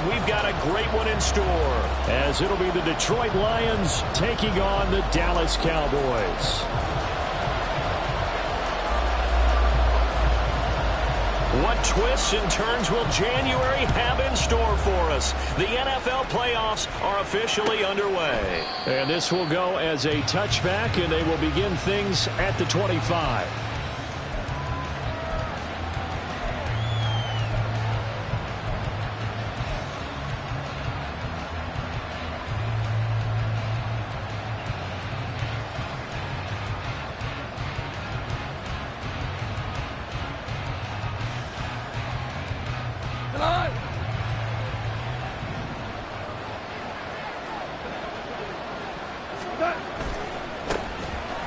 and we've got a great one in store, as it'll be the Detroit Lions taking on the Dallas Cowboys. What twists and turns will January have in store for us? The NFL playoffs are officially underway. And this will go as a touchback, and they will begin things at the 25.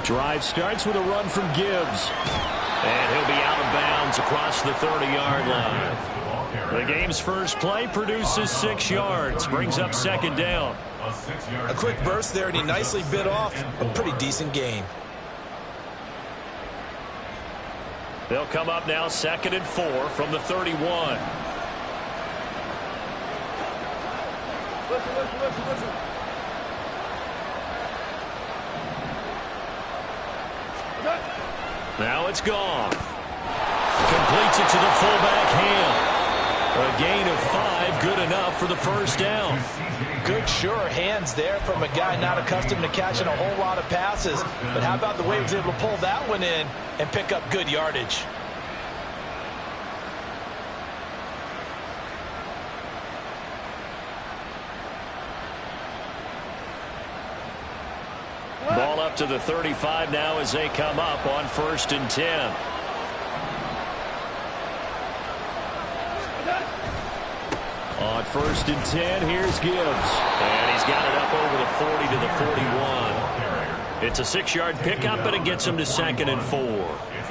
Drive starts with a run from Gibbs. And he'll be out of bounds across the 30-yard line. The game's first play produces 6 yards, brings up second down. A quick burst there, and he nicely bit off a pretty decent gain. They'll come up now 2nd and 4 from the 31. Listen. Now it's gone. Completes it to the fullback Ham. A gain of 5, good enough for the first down. Good, sure hands there from a guy not accustomed to catching a whole lot of passes. But how about the way he was able to pull that one in and pick up good yardage? Ball up to the 35 now as they come up on 1st and 10. On 1st and 10, here's Gibbs. And he's got it up over the 40 to the 41. It's a 6-yard pickup, but it gets him to 2nd and 4.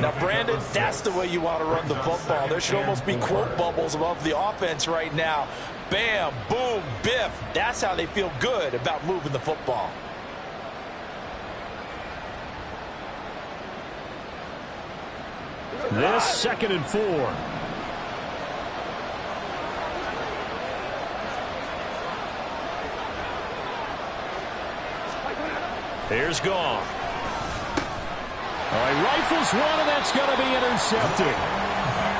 Now, Brandon, that's the way you want to run the football. There should almost be quote bubbles above the offense right now. Bam, boom, biff. That's how they feel good about moving the football. This 2nd and 4. Here's Goff. All right, rifles one, and that's going to be intercepted.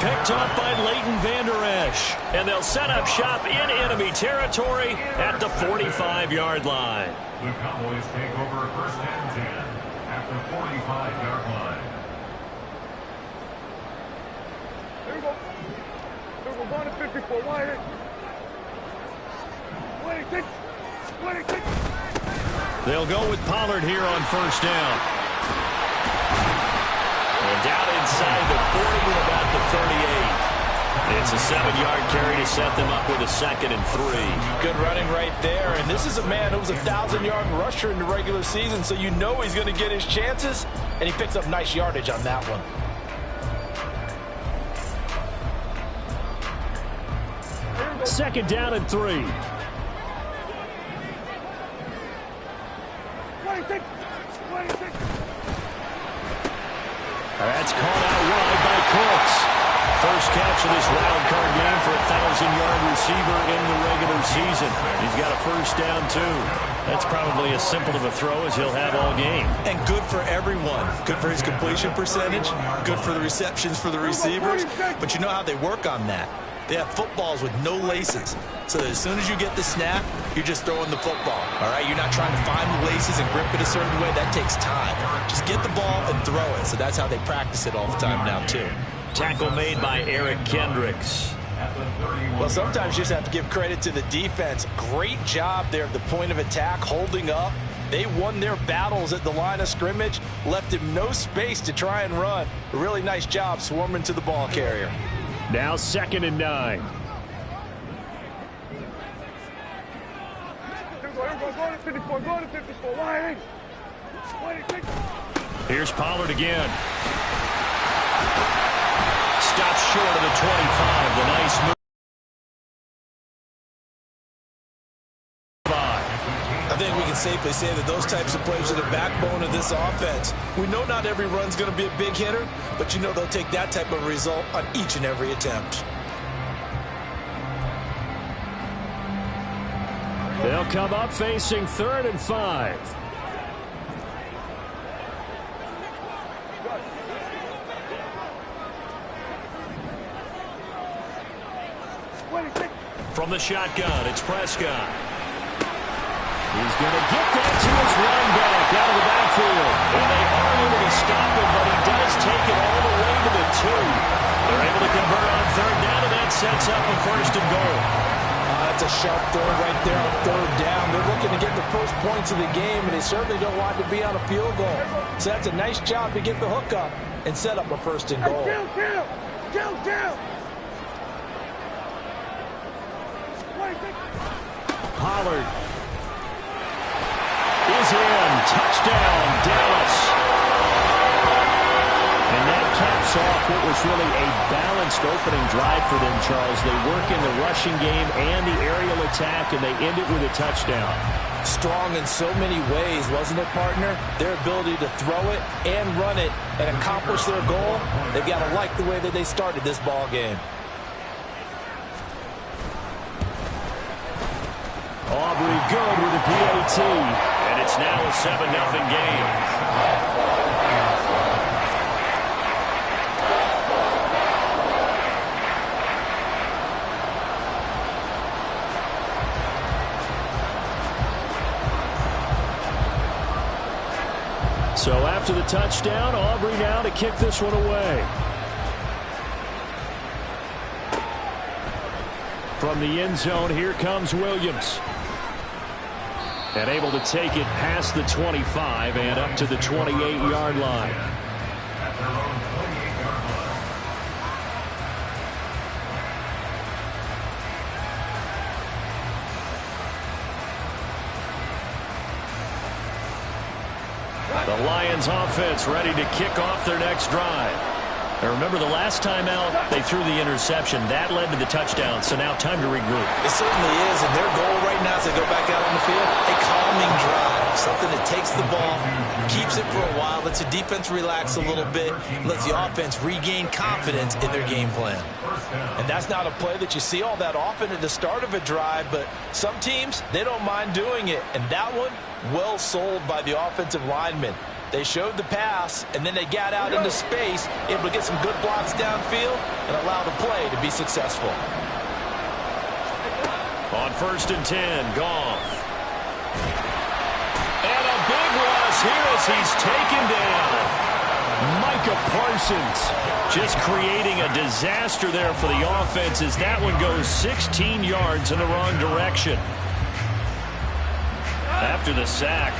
Picked up by Leighton Vander Esch. And they'll set up shop in enemy territory at the 45-yard line. The Cowboys take over 1st and 10 at the 45-yard line. Going to 54. Wide. They'll go with Pollard here on 1st down. And down inside the 40 to about the 38. It's a 7-yard carry to set them up with a 2nd and 3. Good running right there. And this is a man who was a 1,000-yard rusher in the regular season, so you know he's going to get his chances, and he picks up nice yardage on that one. 2nd down and 3. That's caught out wide by Cooks. First catch of this wild card game for a 1,000-yard receiver in the regular season. He's got a 1st down, too. That's probably as simple of a throw as he'll have all game. And good for everyone. Good for his completion percentage. Good for the receptions for the receivers. But you know how they work on that. They have footballs with no laces. So that as soon as you get the snap, you're just throwing the football. All right, you're not trying to find the laces and grip it a certain way. That takes time. Just get the ball and throw it. So that's how they practice it all the time now, too. Tackle made by Eric Kendricks. Well, sometimes you just have to give credit to the defense. Great job there at the point of attack, holding up. They won their battles at the line of scrimmage, left him no space to try and run. A really nice job swarming to the ball carrier. Now 2nd and 9. Here's Pollard again. Stops short of the 25. The nice move. I think we can safely say that those types of plays are the backbone of this offense. We know not every run's going to be a big hitter, but you know they'll take that type of result on each and every attempt. They'll come up facing 3rd and 5. From the shotgun, it's Prescott. He's going to get that to his running back out of the backfield. And they are able to stop him, but he does take it all the way to the 2. They're able to convert on 3rd down, and that sets up a 1st and goal. That's a sharp throw right there on 3rd down. They're looking to get the first points of the game, and they certainly don't want to be on a field goal. So that's a nice job to get the hook up and set up a 1st and goal. Kill! Pollard is in. Touchdown, Dallas. And that caps off what was really a balanced opening drive for them, Charles. They work in the rushing game and the aerial attack, and they end it with a touchdown. Strong in so many ways, wasn't it, partner? Their ability to throw it and run it and accomplish their goal, they've got to like the way that they started this ball game. Aubrey good with a PAT, and it's now a 7-0 game. So after the touchdown, Aubrey now to kick this one away. From the end zone, here comes Williams. And able to take it past the 25 and up to the 28-yard line. The Lions offense ready to kick off their next drive. Now remember, the last time out, they threw the interception. That led to the touchdown, so now time to regroup. It certainly is, and their goal right now as they go back out on the field, a calming drive. Something that takes the ball, keeps it for a while, lets the defense relax a little bit, lets the offense regain confidence in their game plan. And that's not a play that you see all that often at the start of a drive, but some teams, they don't mind doing it. And that one, well sold by the offensive lineman. They showed the pass, and then they got out into space, able to get some good blocks downfield and allow the play to be successful. On 1st and 10, Goff. And a big loss here as he's taken down. Micah Parsons just creating a disaster there for the offense as that one goes 16 yards in the wrong direction. After the sack,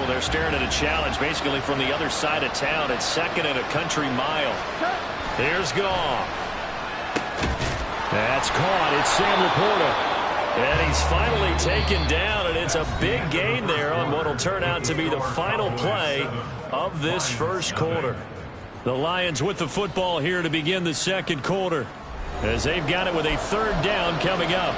they're staring at a challenge basically from the other side of town. It's 2nd and a country mile. There's Goff. That's caught. It's Sam Laporta. And he's finally taken down, and it's a big gain there on what will turn out to be the final play of this first quarter. The Lions with the football here to begin the second quarter as they've got it with a 3rd down coming up.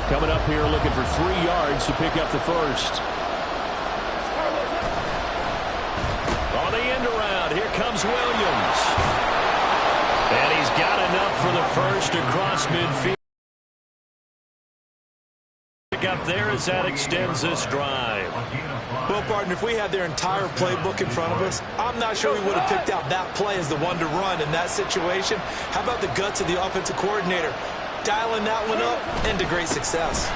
Coming up here looking for 3 yards to pick up the first. On the end around, here comes Williams. And he's got enough for the first across midfield. Pick up there as that extends this drive. Well, partner, if we had their entire playbook in front of us, I'm not sure we would have picked out that play as the one to run in that situation. How about the guts of the offensive coordinator? Dialing that one up into great success.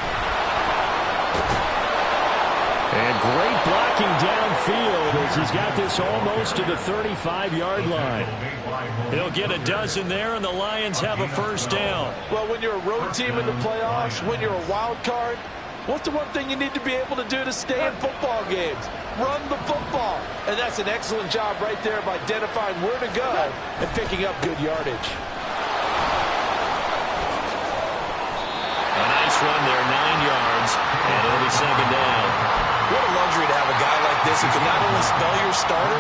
And great blocking downfield as he's got this almost to the 35-yard line. He'll get a dozen there, and the Lions have a 1st down. Well, when you're a road team in the playoffs, when you're a wild card, what's the one thing you need to be able to do to stay in football games? Run the football. And that's an excellent job right there of identifying where to go and picking up good yardage. A nice run there, 9 yards, and it'll be 2nd down. What a luxury to have a guy like this who can not only spell your starter,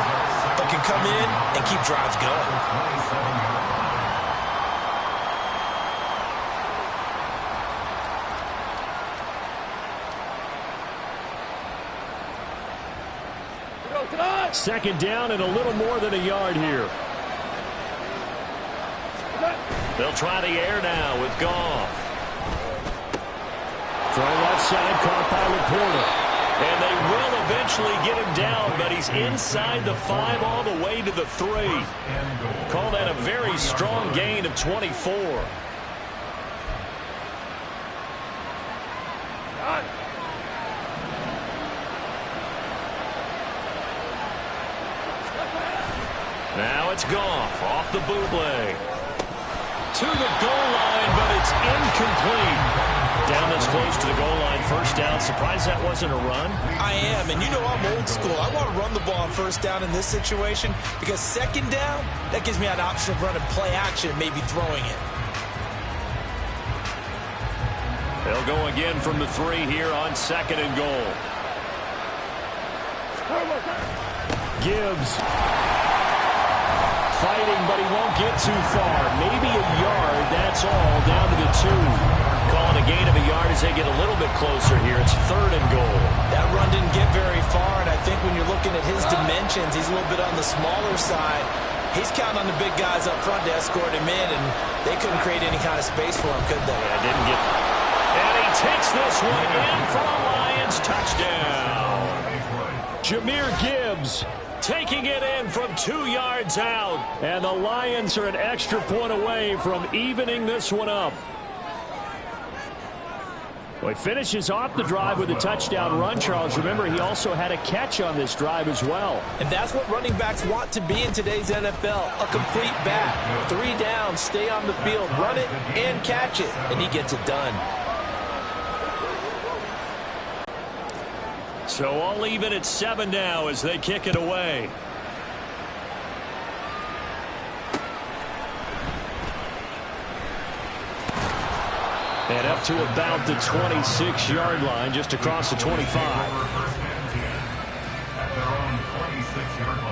but can come in and keep drives going. Second down and a little more than a yard here. They'll try the air now with Goff. Throw left side, caught by Laporta. And they will eventually get him down, but he's inside the 5 all the way to the 3. Call that a very strong gain of 24. Now it's Goff off the bootleg. To the goal line, but it's incomplete. Down this close to the goal line, first down. Surprised that wasn't a run? I am, and you know I'm old school. I want to run the ball on first down in this situation because second down, that gives me an option of running play action and maybe throwing it. They'll go again from the 3 here on second and goal. Gibbs fighting, but he won't get too far. Maybe a yard, that's all, down to the 2. Calling a gain of a yard as they get a little bit closer here. It's third and goal. That run didn't get very far, and I think when you're looking at his dimensions, he's a little bit on the smaller side. He's counting on the big guys up front to escort him in, and they couldn't create any kind of space for him, could they? Yeah, didn't get. And he takes this one in for a Lions touchdown. Jahmyr Gibbs taking it in from 2 yards out. And the Lions are an extra point away from evening this one up. Well, he finishes off the drive with a touchdown run, Charles. Remember, he also had a catch on this drive as well. And that's what running backs want to be in today's NFL, a complete back. 3 down, stay on the field, run it, and catch it, and he gets it done. So all even at 7 now as they kick it away. And up to about the 26-yard line, just across the 25. At their own 26-yard line.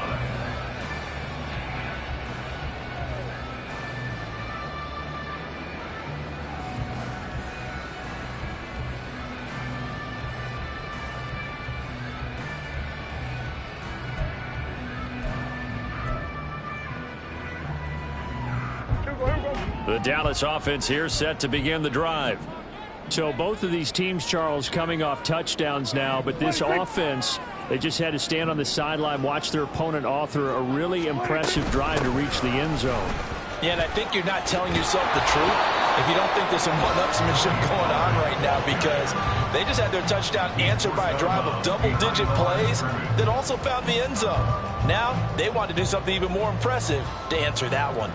The Dallas offense here set to begin the drive. So both of these teams, Charles, coming off touchdowns now, but this offense, they just had to stand on the sideline, watch their opponent author a really impressive drive to reach the end zone. Yeah, and I think you're not telling yourself the truth if you don't think there's some one-upsmanship going on right now, because they just had their touchdown answered by a drive of double-digit plays that also found the end zone. Now they want to do something even more impressive to answer that one.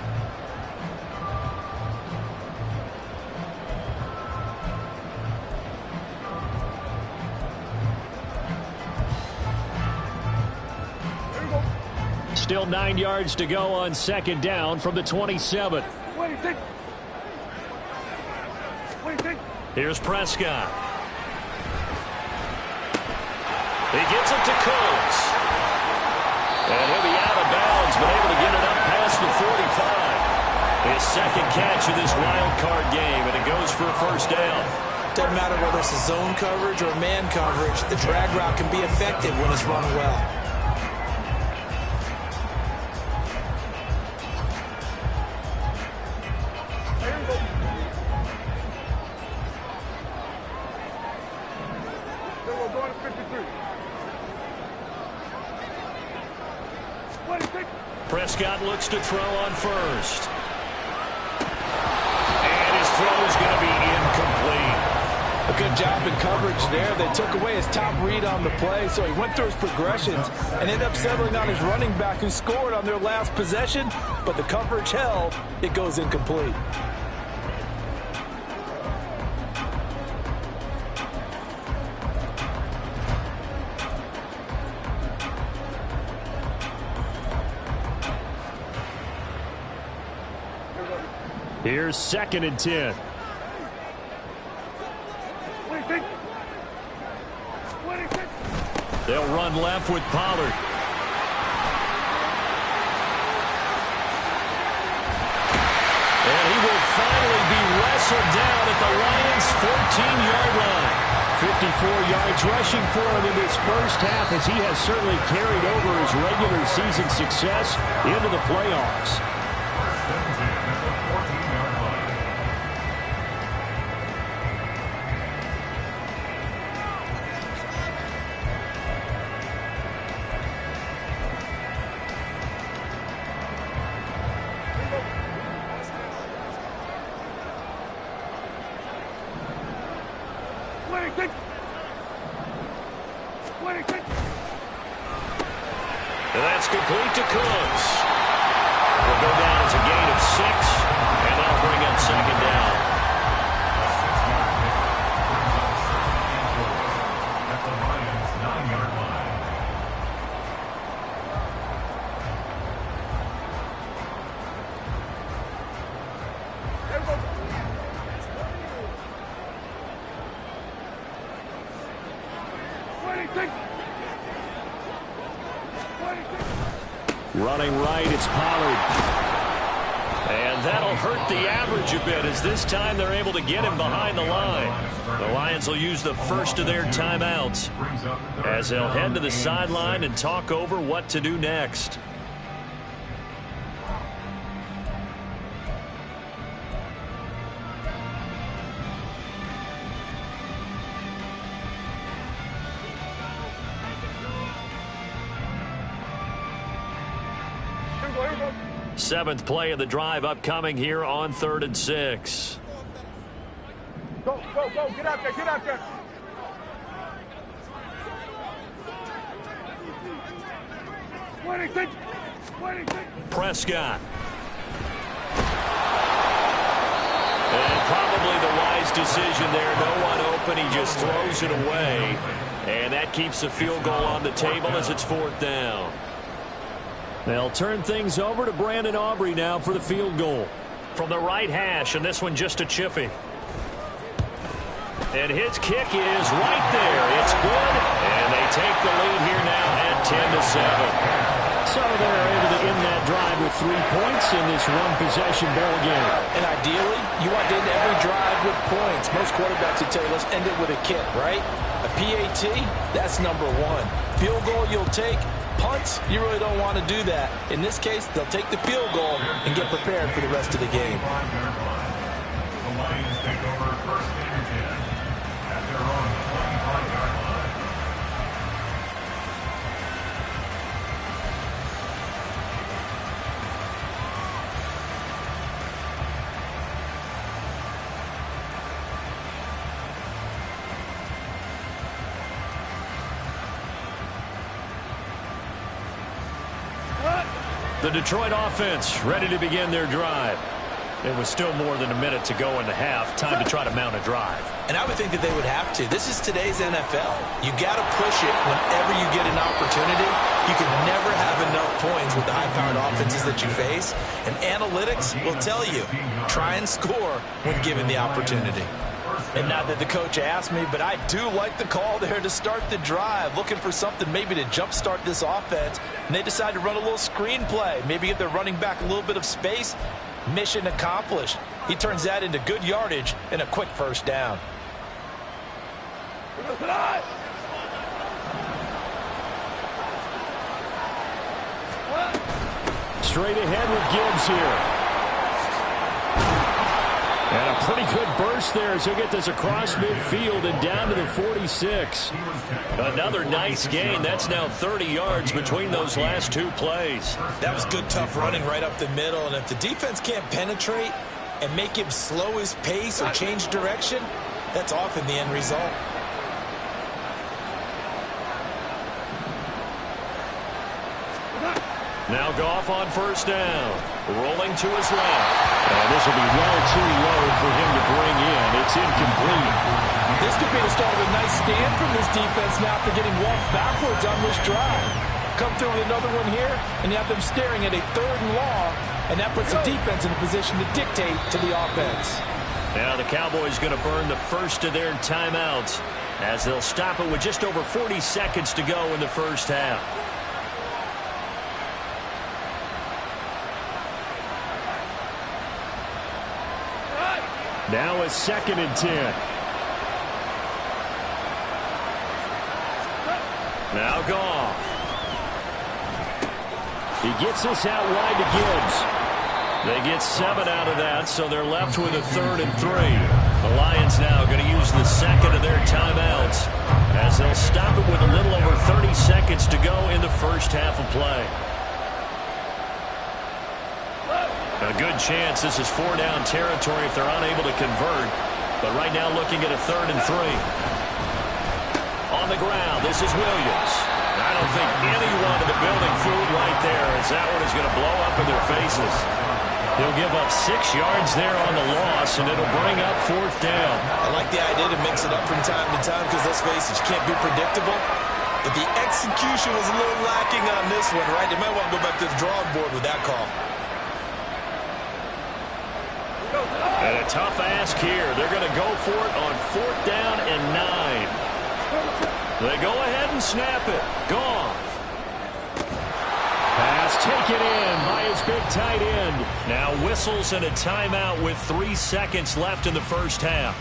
Still 9 yards to go on second down from the 27. What do you think? What do you think? Here's Prescott. He gets it to Coates. And he'll be out of bounds, but able to get it up past the 45. His second catch of this wild card game, and it goes for a first down. Doesn't matter whether it's a zone coverage or man coverage, the drag route can be effective when it's run well. Prescott looks to throw on first. And his throw is going to be incomplete. A good job in coverage there. They took away his top read on the play, so he went through his progressions and ended up settling on his running back who scored on their last possession, but the coverage held. It goes incomplete. Here's second and 10. What do you think? What do you think? They'll run left with Pollard. And he will finally be wrestled down at the Lions' 14-yard line. yards rushing for him in this first half, as he has certainly carried over his regular season success into the playoffs. And that's complete to Cooks. Will go down as a gain of 6, and that'll bring up second down. At the Lions' 9-yard line. Running right, it's Pollard. And that'll hurt the average a bit, as this time they're able to get him behind the line. The Lions will use the first of their timeouts as they'll head to the sideline and talk over what to do next. Seventh play of the drive upcoming here on 3rd and 6. Go, go, go. Get out there, get out there. Prescott. And probably the wise decision there. No one open. He just throws it away. And that keeps the field goal on the table as it's 4th down. They'll turn things over to Brandon Aubrey now for the field goal. From the right hash, and this one just a chippy. And his kick is right there. It's good, and they take the lead here now at 10-7. So they're able to end that drive with 3 points in this one-possession ball game. And ideally, you want to end every drive with points. Most quarterbacks would tell you, let's end it with a kick, right? A PAT, that's number 1. Field goal you'll take. Punts, you really don't want to do that. In this case, they'll take the field goal and get prepared for the rest of the game. The Lions take over 1st and 10 at their own 25-yard line. The Detroit offense ready to begin their drive. It was still more than a minute to go in the half. Time to try to mount a drive. And I would think that they would have to. This is today's NFL. You got to push it whenever you get an opportunity. You can never have enough points with the high-powered offenses that you face. And analytics will tell you, try and score when given the opportunity. And not that the coach asked me, but I do like the call there to start the drive. Looking for something maybe to jumpstart this offense. And they decide to run a little screen play. Maybe give their running back a little bit of space. Mission accomplished. He turns that into good yardage and a quick first down. Straight ahead with Gibbs here. And a pretty good burst there as he'll get this across midfield and down to the 46. Another nice gain. That's now 30 yards between those last 2 plays. That was good, tough running right up the middle. And if the defense can't penetrate and make him slow his pace or change direction, that's often the end result. Now Goff on first down. Rolling to his left. And this will be well too low for him to bring in. It's incomplete. This could be the start of a nice stand from this defense now after getting walked backwards on this drive. Come through with another one here, and you have them staring at a 3rd and long, and that puts the defense in a position to dictate to the offense. Now the Cowboys going to burn the first of their timeouts as they'll stop it with just over 40 seconds to go in the first half. Now a 2nd and 10. Now Goff. He gets this out wide to Gibbs. They get 7 out of that, so they're left with a 3rd and 3. The Lions now going to use the second of their timeouts as they'll stop it with a little over 30 seconds to go in the first half of play. A good chance this is 4-down territory if they're unable to convert. But right now looking at a 3rd and 3. On the ground, this is Williams. I don't think anyone in the building fooled right there, as that one is going to blow up in their faces. He'll give up 6 yards there on the loss, and it'll bring up 4th down. I like the idea to mix it up from time to time because, let's face it, you can't be predictable. But the execution was a little lacking on this one, right? They might want to go back to the drawing board with that call. And a tough ask here. They're going to go for it on 4th down and 9. They go ahead and snap it. Goff. Pass taken in by his big tight end. Now whistles and a timeout with 3 seconds left in the first half.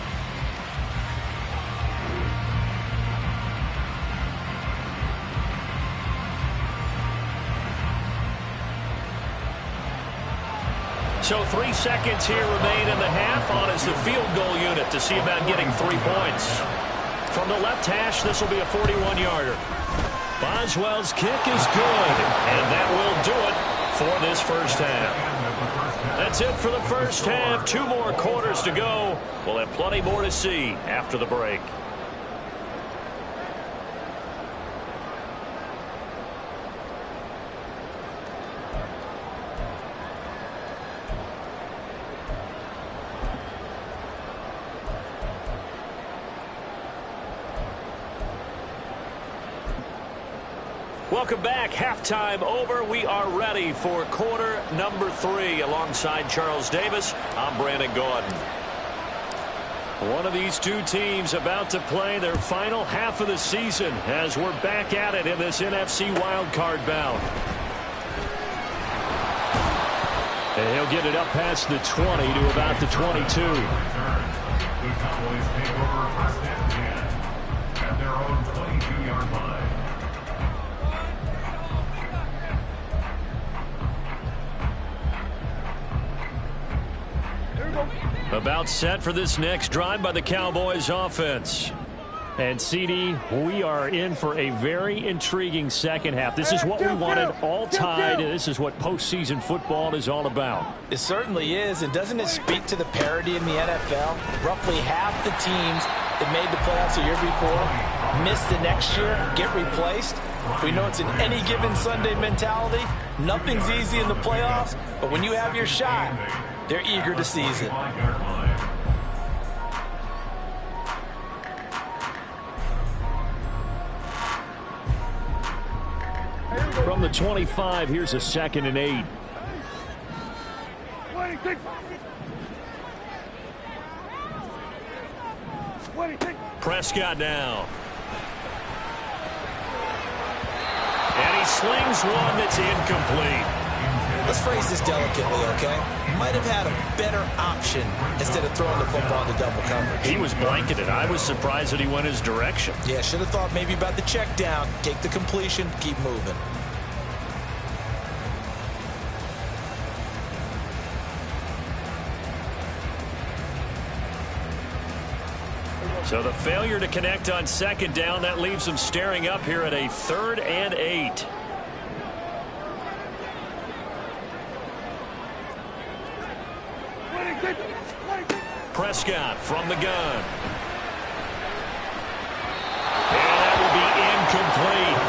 So 3 seconds here remain in the half. On is the field goal unit to see about getting 3 points. From the left hash, this will be a 41-yarder. Boswell's kick is good, and that will do it for this first half. That's it for the first half. 2 more quarters to go. We'll have plenty more to see after the break. Welcome back. Halftime over. We are ready for quarter number 3. Alongside Charles Davis, I'm Brandon Gordon. One of these 2 teams about to play their final half of the season as we're back at it in this NFC wildcard bout. And he'll get it up past the 20 to about the 22. The Cowboys take over 1st and 10 at their own 22-yard line. About set for this next drive by the Cowboys offense. And CD, we are in for a very intriguing second half. This is what we wanted, all tied. This is what postseason football is all about. It certainly is, and doesn't it speak to the parity in the NFL? Roughly half the teams that made the playoffs the year before miss the next year, get replaced. We know it's an any given Sunday mentality. Nothing's easy in the playoffs, but when you have your shot, they're eager to seize it. From the 25, here's a 2nd and 8. Prescott now. And he slings one that's incomplete. Let's phrase this delicately, okay? Might have had a better option instead of throwing the football into double coverage. He was blanketed. I was surprised that he went his direction. Yeah, should have thought maybe about the check down, take the completion, keep moving. So the failure to connect on 2nd down, that leaves them staring up here at a 3rd and 8. Prescott from the gun. And that will be incomplete.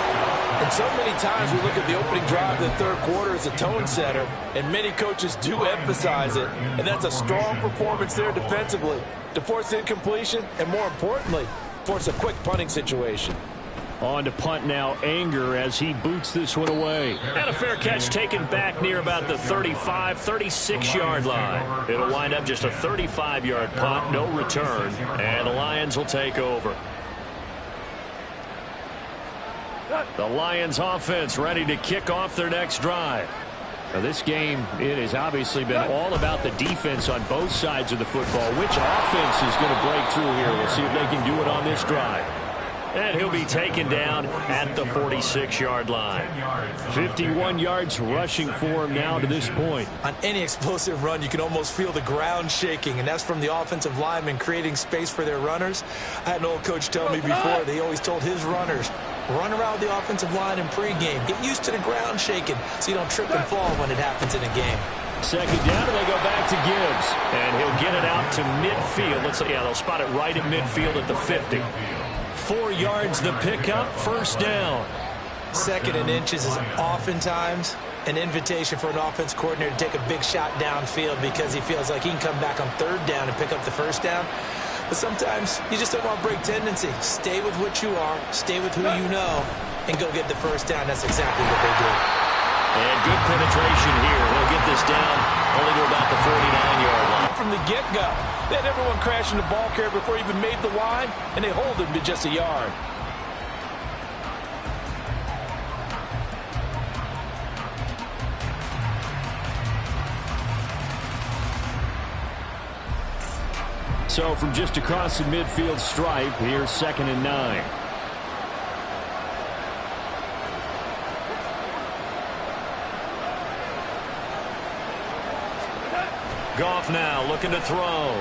And so many times we look at the opening drive of the 3rd quarter as a tone setter, and many coaches do emphasize it. And that's a strong performance there defensively to force incompletion and, more importantly, force a quick punting situation. On to punt now, Anger, as he boots this one away. And a fair catch taken back near about the 35, 36-yard line. It'll wind up just a 35-yard punt, no return, and the Lions will take over. The Lions offense ready to kick off their next drive. Now this game, it has obviously been all about the defense on both sides of the football. Which offense is going to break through here? We'll see if they can do it on this drive. And he'll be taken down at the 46-yard line. 51 yards rushing for him now to this point. On any explosive run, you can almost feel the ground shaking, and that's from the offensive linemen creating space for their runners. I had an old coach tell me before, they always told his runners, run around the offensive line in pregame. Get used to the ground shaking so you don't trip and fall when it happens in a game. Second down, and they go back to Gibbs. And he'll get it out to midfield. They'll spot it right at midfield at the 50. 4 yards the pickup, first down. 2nd and inches is oftentimes an invitation for an offense coordinator to take a big shot downfield because he feels like he can come back on 3rd down and pick up the first down. But sometimes you just don't want to break tendency. Stay with what you are, stay with who you know, and go get the first down. That's exactly what they did. And good penetration here. They'll get this down only to about the 49-yard line. From the get-go, they had everyone crashing the ball carrier before he even made the line, and they hold him to just a yard. So from just across the midfield stripe, here's 2nd and 9. Goff now looking to throw. Throw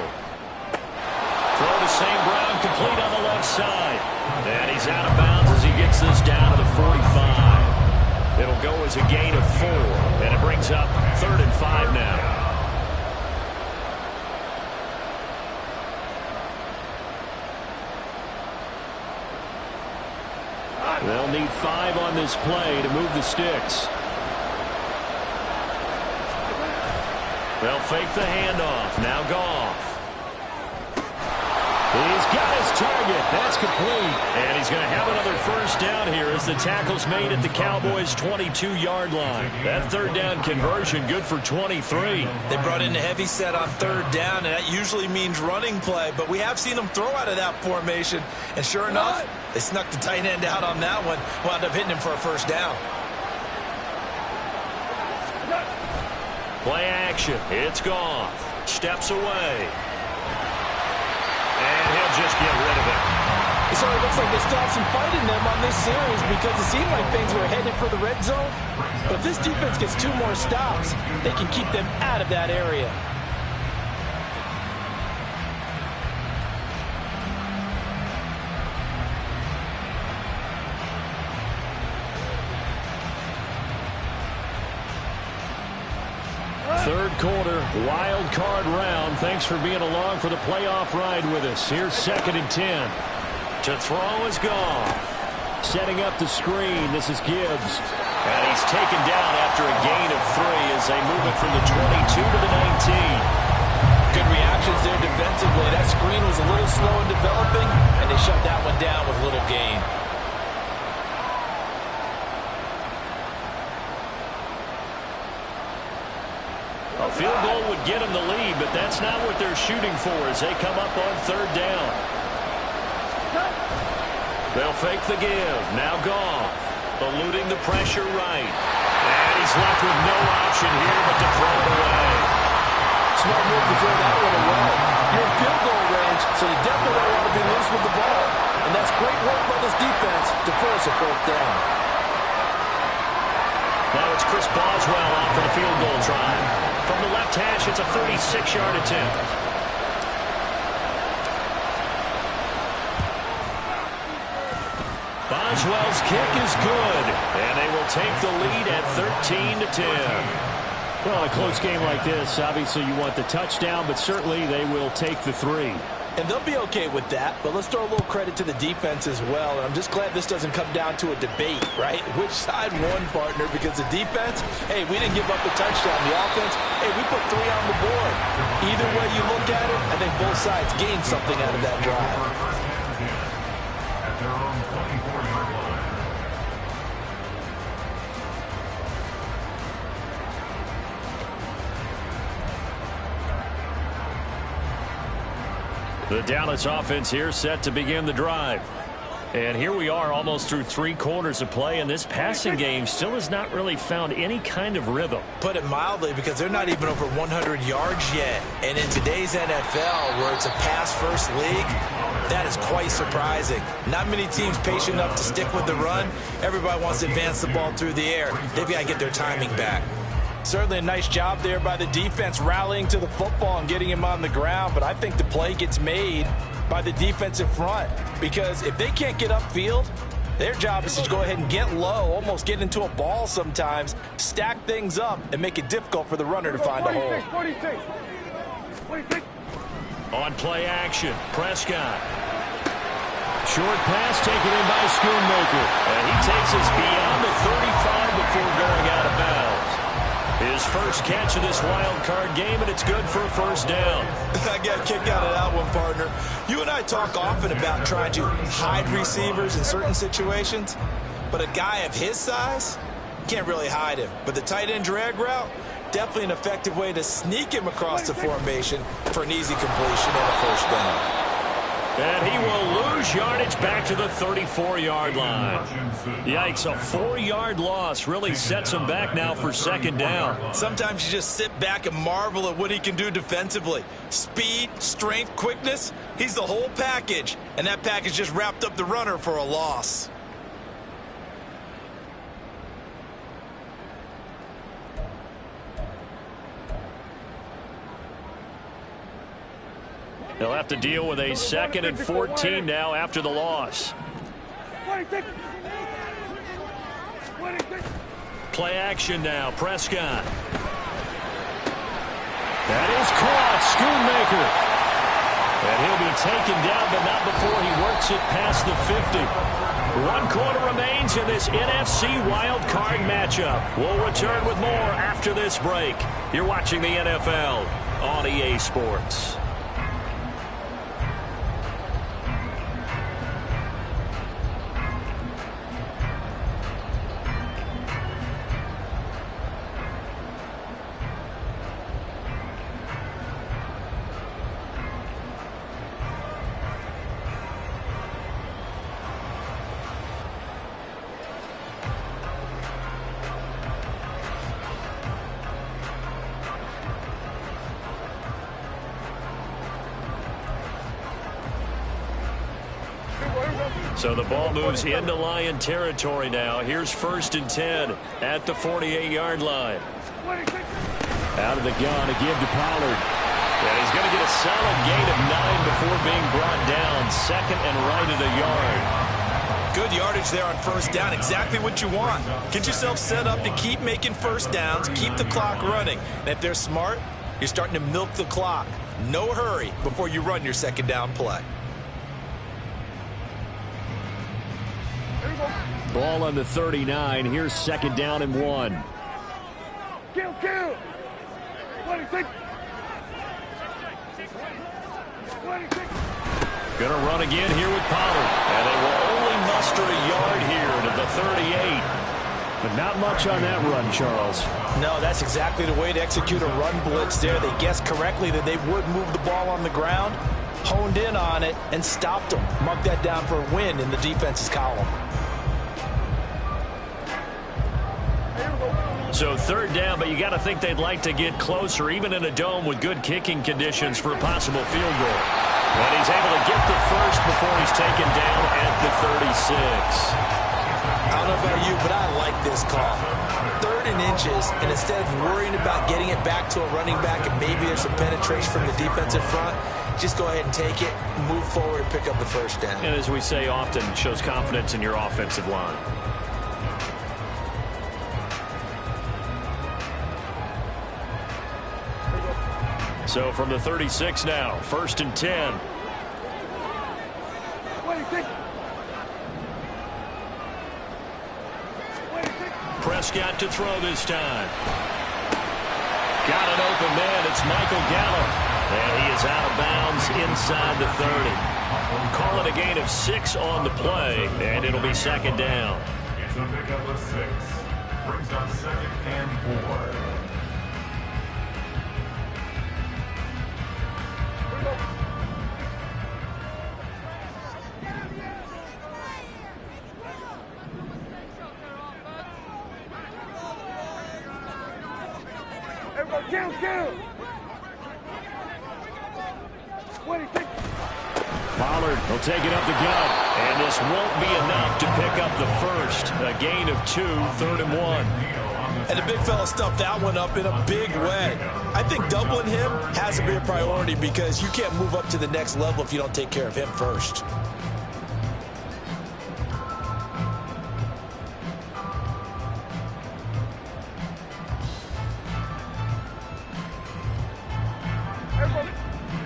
to St. Brown, complete on the left side. And he's out of bounds as he gets this down to the 45. It'll go as a gain of 4. And it brings up 3rd and 5 now. They'll need 5 on this play to move the sticks. They'll fake the handoff. Now Goff. He's got his target. That's complete. And he's going to have another first down here as the tackle's made at the Cowboys' 22-yard line. That 3rd down conversion good for 23. They brought in a heavy set on 3rd down, and that usually means running play. But we have seen them throw out of that formation. And sure enough, they snuck the tight end out on that one. Wound up hitting him for a first down. Play action. It's Goff. Steps away. And he'll just get rid of it. So it looks like they still have some fight in them on this series because it seemed like things were headed for the red zone. But if this defense gets 2 more stops, they can keep them out of that area. Third quarter, wild card round. Thanks for being along for the playoff ride with us. Here's 2nd and 10. To throw is Goff. Setting up the screen. This is Gibbs. And he's taken down after a gain of 3 as they move it from the 22 to the 19. Good reactions there defensively. That screen was a little slow in developing, and they shut that one down with little gain. A field goal would get them the lead, but that's not what they're shooting for as they come up on 3rd down. They'll fake the give. Now Goff, eluding the pressure right. And he's left with no option here but to throw it away. Smart move to throw that one away. You're in field goal range, so you definitely don't want to be loose with the ball. And that's great work by this defense to force a 4th down. Now it's Chris Boswell on for the field goal try. From the left hash, it's a 36-yard attempt. Boswell's kick is good, and they will take the lead at 13-10. Well, a close game like this, obviously you want the touchdown, but certainly they will take the 3. And they'll be okay with that, but let's throw a little credit to the defense as well. And I'm just glad this doesn't come down to a debate, right? Which side won, partner? Because the defense, hey, we didn't give up a touchdown. The offense, hey, we put 3 on the board. Either way you look at it, I think both sides gained something out of that drive. At their own 24-yard line. The Dallas offense here set to begin the drive. And here we are almost through 3 quarters of play, and this passing game still has not really found any kind of rhythm. Put it mildly, because they're not even over 100 yards yet. And in today's NFL, where it's a pass-first league, that is quite surprising. Not many teams patient enough to stick with the run. Everybody wants to advance the ball through the air. They've got to get their timing back. Certainly a nice job there by the defense rallying to the football and getting him on the ground, but I think the play gets made by the defensive front, because if they can't get upfield, their job is to go ahead and get low, almost get into a ball sometimes, stack things up, and make it difficult for the runner to find a hole. 46. On play action, Prescott. Short pass taken in by Schoonmaker. And he takes us beyond the 35 before going out of bounds. His first catch of this wild card game, and it's good for a first down. I got a kick out of that one, partner. You and I talk often about trying to hide receivers in certain situations, but a guy of his size, can't really hide him. But the tight end drag route, definitely an effective way to sneak him across the formation for an easy completion and a first down. And he will lose yardage back to the 34-yard line. Yikes, a 4-yard loss really sets him back now for second down. Sometimes you just sit back and marvel at what he can do defensively. Speed, strength, quickness, he's the whole package. And that package just wrapped up the runner for a loss. They'll have to deal with a 2nd and 14 now after the loss. 26. Play action now, Prescott. That is caught, Schoonmaker. And he'll be taken down, but not before he works it past the 50. 1 quarter remains in this NFC wild card matchup. We'll return with more after this break. You're watching the NFL on EA Sports. So the ball moves into Lion territory now. Here's 1st and 10 at the 48-yard line. Out of the gun again to Pollard. And he's going to get a solid gain of 9 before being brought down. 2nd and right at a yard. Good yardage there on first down. Exactly what you want. Get yourself set up to keep making first downs, keep the clock running. And if they're smart, you're starting to milk the clock. No hurry before you run your second down play. Ball on the 39. Here's 2nd down and 1. Kill. 26. Gonna run again here with Pollard. And they will only muster a yard here to the 38. But not much on that run, Charles. No, that's exactly the way to execute a run blitz there. They guessed correctly that they would move the ball on the ground, honed in on it, and stopped them. Mark that down for a win in the defense's column. So 3rd down, but you got to think they'd like to get closer, even in a dome with good kicking conditions for a possible field goal. And he's able to get the first before he's taken down at the 36. I don't know about you, but I like this call. 3rd and inches, and instead of worrying about getting it back to a running back and maybe there's some penetration from the defensive front, just go ahead and take it, move forward, and pick up the first down. And as we say often, shows confidence in your offensive line. So from the 36 now, 1st and 10. 26. Prescott to throw this time. Got an open man. It's Michael Gallup. And he is out of bounds inside the 30. Call it a gain of 6 on the play, and it'll be 2nd down. It's a pickup of 6. Brings up 2nd and 4. Everybody count. 26. Pollard will take it up the gut, and this won't be enough to pick up the first. A gain of 2, 3rd and 1. And the big fella stuffed that one up in a big way. I think doubling him has to be a priority because you can't move up to the next level if you don't take care of him first.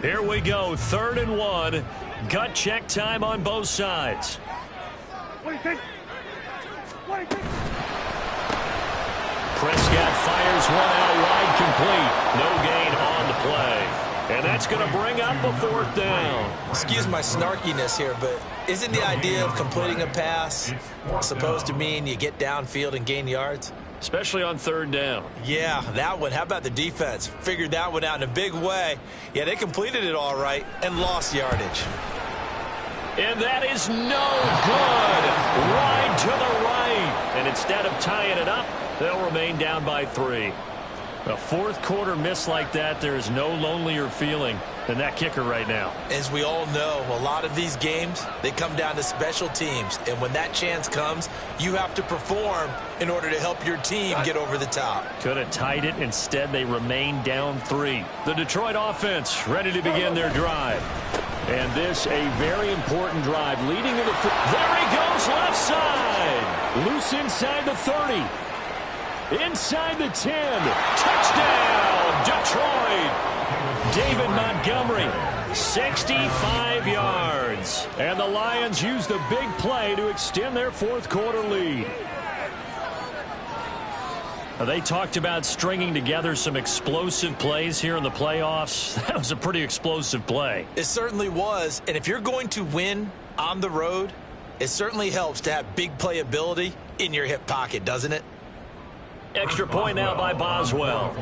Here we go, 3rd and 1. Gut check time on both sides. 26. 26. Prescott fires one out wide, complete. No gain on the play. And that's going to bring up a 4th down. Excuse my snarkiness here, but isn't the idea of completing a pass supposed to mean you get downfield and gain yards? Especially on 3rd down. Yeah, that one. How about the defense? Figured that one out in a big way. Yeah, they completed it all right and lost yardage. And that is no good. Wide to the right. And instead of tying it up, they'll remain down by 3. A 4th quarter miss like that, there is no lonelier feeling than that kicker right now. As we all know, a lot of these games, they come down to special teams. And when that chance comes, you have to perform in order to help your team get over the top. Could have tied it. Instead, they remain down 3. The Detroit offense ready to begin their drive. And this a very important drive leading to the... There he goes, left side. Loose inside the 30. Inside the 10. Touchdown, Detroit. David Montgomery, 65 yards. And the Lions use the big play to extend their 4th quarter lead. They talked about stringing together some explosive plays here in the playoffs. That was a pretty explosive play. It certainly was. And if you're going to win on the road, it certainly helps to have big playability in your hip pocket, doesn't it? Extra point now by Boswell.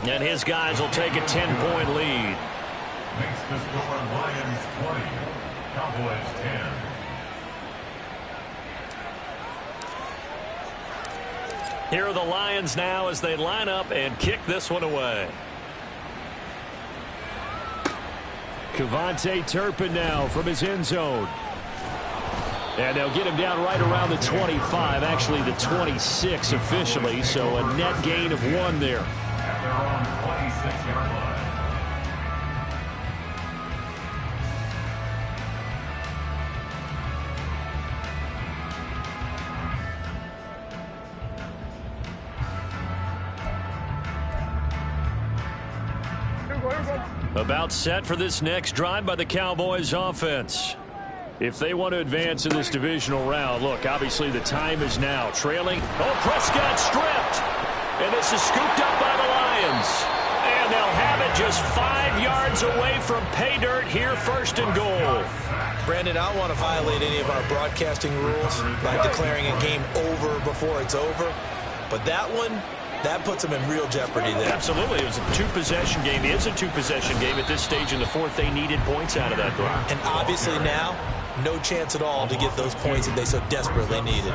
And his guys will take a 10-point lead. Makes the score Lions 20, Cowboys 10. Here are the Lions now as they line up and kick this one away. Kevontae Turpin now from his end zone. And they'll get him down right around the 25, actually the 26 officially, so a net gain of 1 there. At their own 26-yard line. About set for this next drive by the Cowboys offense. If they want to advance in this divisional round, look, obviously the time is now. Trailing. Oh, Prescott stripped. And this is scooped up by the Lions. And they'll have it just 5 yards away from pay dirt here, 1st and goal. Brandon, I don't want to violate any of our broadcasting rules by declaring a game over before it's over. But that one, that puts them in real jeopardy there. Absolutely. It was a 2-possession game. It is a 2-possession game at this stage in the 4th. They needed points out of that game. And obviously now, no chance at all to get those points that they so desperately needed.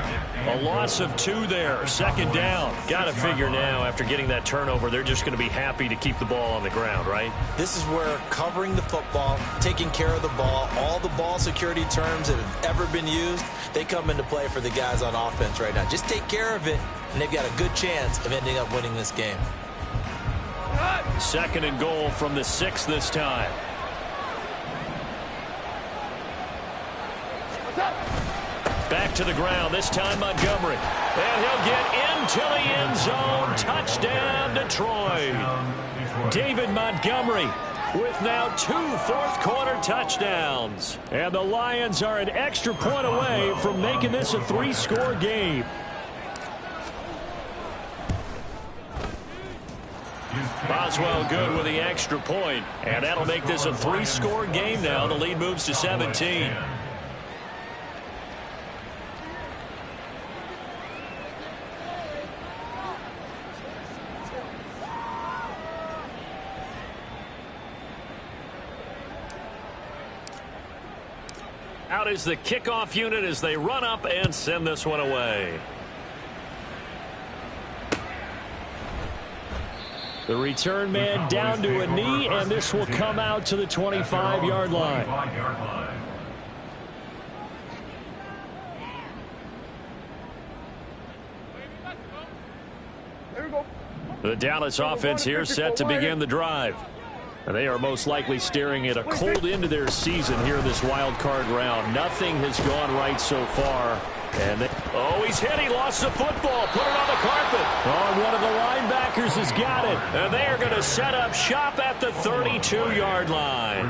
A loss of 2 there. 2nd down. Got to figure now after getting that turnover, they're just going to be happy to keep the ball on the ground, right? This is where covering the football, taking care of the ball, all the ball security terms that have ever been used, they come into play for the guys on offense right now. Just take care of it, and they've got a good chance of ending up winning this game. 2nd and goal from the 6 this time. Back to the ground, this time Montgomery. And he'll get into the end zone. Touchdown, Detroit. David Montgomery with now 2 fourth-quarter touchdowns. And the Lions are an extra point away from making this a 3-score game. Boswell good with the extra point. And that'll make this a 3-score game now. The lead moves to 17. Out is the kickoff unit as they run up and send this one away. The return man down to a knee, and this will come out to the 25-yard line. The Dallas offense here set to begin the drive. And they are most likely staring at a cold end to their season here in this wild card round. Nothing has gone right so far. And he's hit. He lost the football. Put it on the carpet. Oh, one of the linebackers has got it. And they are going to set up shop at the 32-yard line.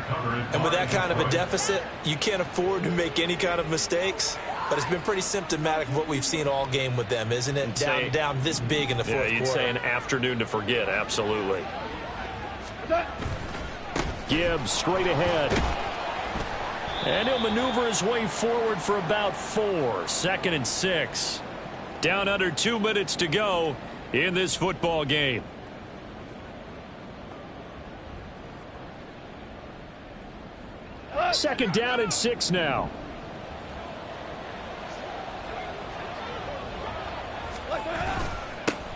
And with that kind of a deficit, you can't afford to make any kind of mistakes. But it's been pretty symptomatic of what we've seen all game with them, isn't it? Down this big in the fourth quarter. You'd say an afternoon to forget, absolutely. Gibbs straight ahead. And he'll maneuver his way forward for about 4. 2nd and 6. Down under 2 minutes to go in this football game. Second down and 6 now.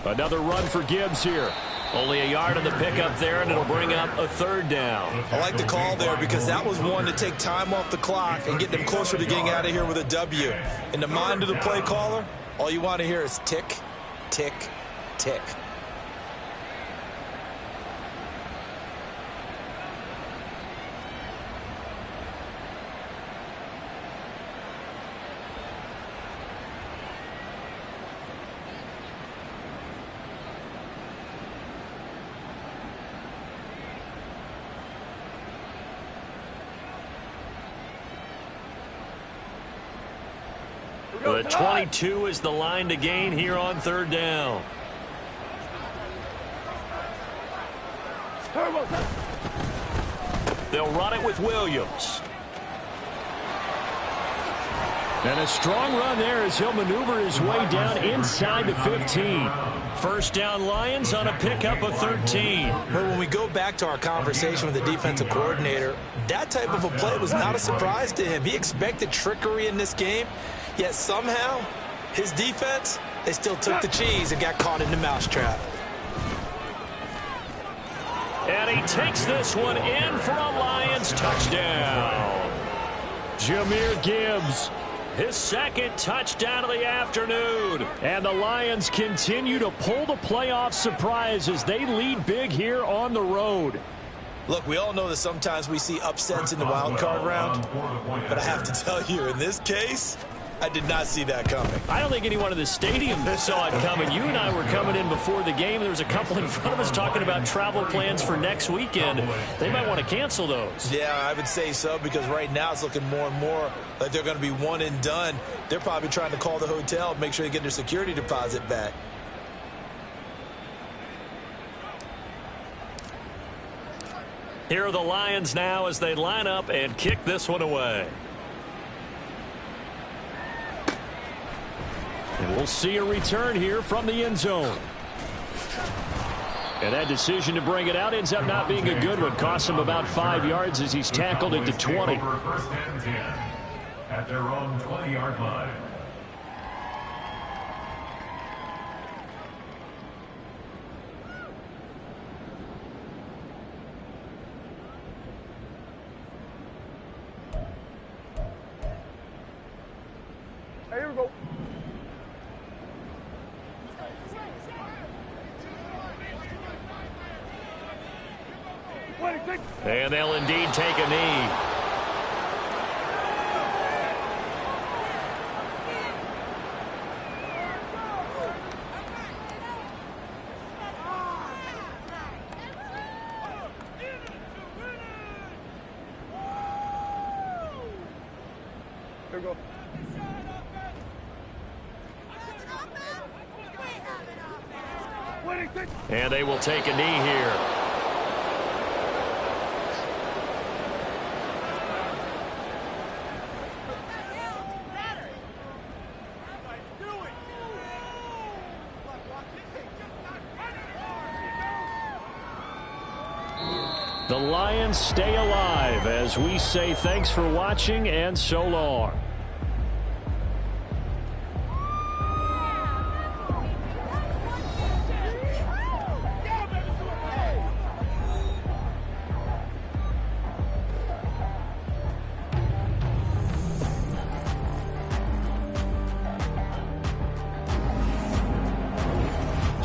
Another run for Gibbs here. Only a yard on the pickup there, and it'll bring up a 3rd down. I like the call there because that was one to take time off the clock and get them closer to getting out of here with a W. In the mind of the play caller, all you want to hear is tick, tick, tick. The 22 is the line to gain here on 3rd down. They'll run it with Williams. And a strong run there as he'll maneuver his way down inside the 15. First down Lions on a pickup of 13. But when we go back to our conversation with the defensive coordinator, that type of a play was not a surprise to him. He expected trickery in this game, yet somehow his defense, they still took the cheese and got caught in the mousetrap. And he takes this one in for a Lions touchdown. Jahmyr Gibbs, his 2nd touchdown of the afternoon. And the Lions continue to pull the playoff surprise as they lead big here on the road. Look, we all know that sometimes we see upsets in the wild card round, but I have to tell you, in this case, I did not see that coming. I don't think anyone in the stadium saw it coming. You and I were coming in before the game. There was a couple in front of us talking about travel plans for next weekend. They might want to cancel those. Yeah, I would say so, because right now it's looking more and more like they're going to be one and done. They're probably trying to call the hotel, make sure they get their security deposit back. Here are the Lions now as they line up and kick this one away. And we'll see a return here from the end zone. And that decision to bring it out ends up not being a good one. Costs him about 5 yards as he's tackled at the 20. First and 10 at their own 20-yard line. Here we go. And they'll indeed take a knee. Here we go. And they will take a knee here. The Lions stay alive as we say thanks for watching and so long.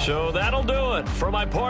So that'll do it for my partner.